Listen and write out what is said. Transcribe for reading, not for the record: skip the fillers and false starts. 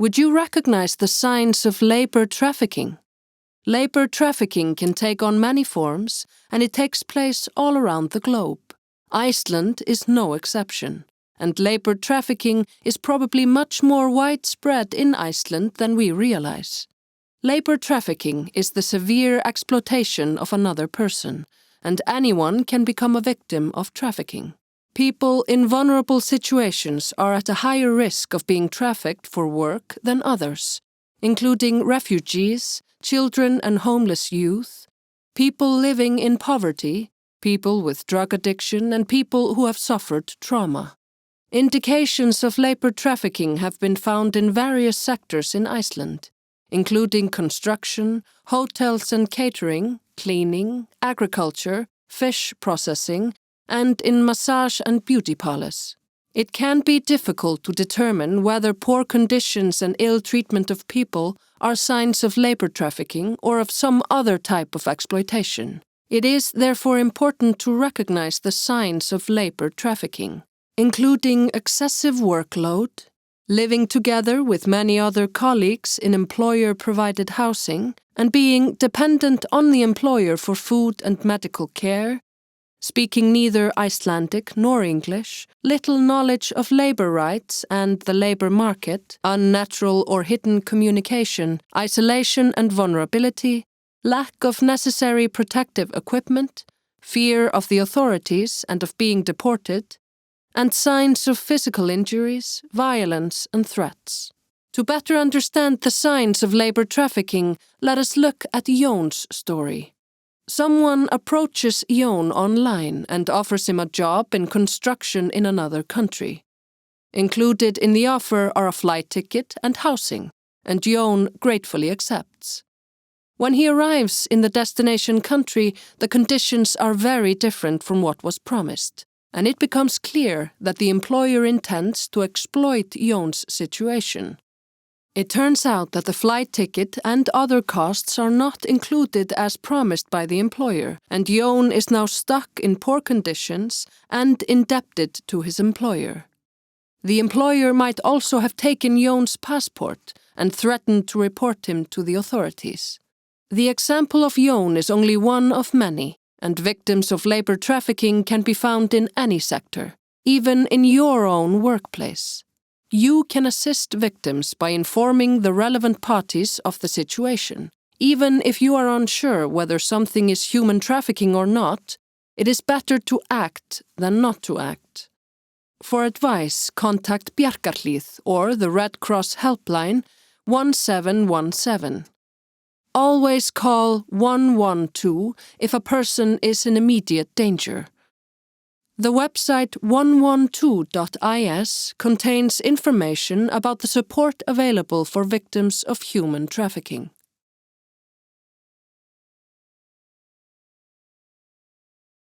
Would you recognize the signs of labor trafficking? Labor trafficking can take on many forms, and it takes place all around the globe. Iceland is no exception, and labor trafficking is probably much more widespread in Iceland than we realize. Labor trafficking is the severe exploitation of another person, and anyone can become a victim of trafficking. People in vulnerable situations are at a higher risk of being trafficked for work than others, including refugees, children and homeless youth, people living in poverty, people with drug addiction, and people who have suffered trauma. Indications of labor trafficking have been found in various sectors in Iceland, including construction, hotels and catering, cleaning, agriculture, fish processing, and in massage and beauty parlors. It can be difficult to determine whether poor conditions and ill treatment of people are signs of labor trafficking or of some other type of exploitation. It is therefore important to recognize the signs of labor trafficking, including excessive workload, living together with many other colleagues in employer-provided housing, and being dependent on the employer for food and medical care, speaking neither Icelandic nor English, little knowledge of labor rights and the labor market, unnatural or hidden communication, isolation and vulnerability, lack of necessary protective equipment, fear of the authorities and of being deported, and signs of physical injuries, violence and threats. To better understand the signs of labor trafficking, let us look at Jón's story. Someone approaches Jón online and offers him a job in construction in another country. Included in the offer are a flight ticket and housing, and Jón gratefully accepts. When he arrives in the destination country, the conditions are very different from what was promised, and it becomes clear that the employer intends to exploit Jón's situation. It turns out that the flight ticket and other costs are not included as promised by the employer, and Jón is now stuck in poor conditions and indebted to his employer. The employer might also have taken Jón's passport and threatened to report him to the authorities. The example of Jón is only one of many, and victims of labor trafficking can be found in any sector, even in your own workplace. You can assist victims by informing the relevant parties of the situation. Even if you are unsure whether something is human trafficking or not, it is better to act than not to act. For advice, contact Bjarkarhlíð or the Red Cross helpline 1717. Always call 112 if a person is in immediate danger. The website 112.is contains information about the support available for victims of human trafficking.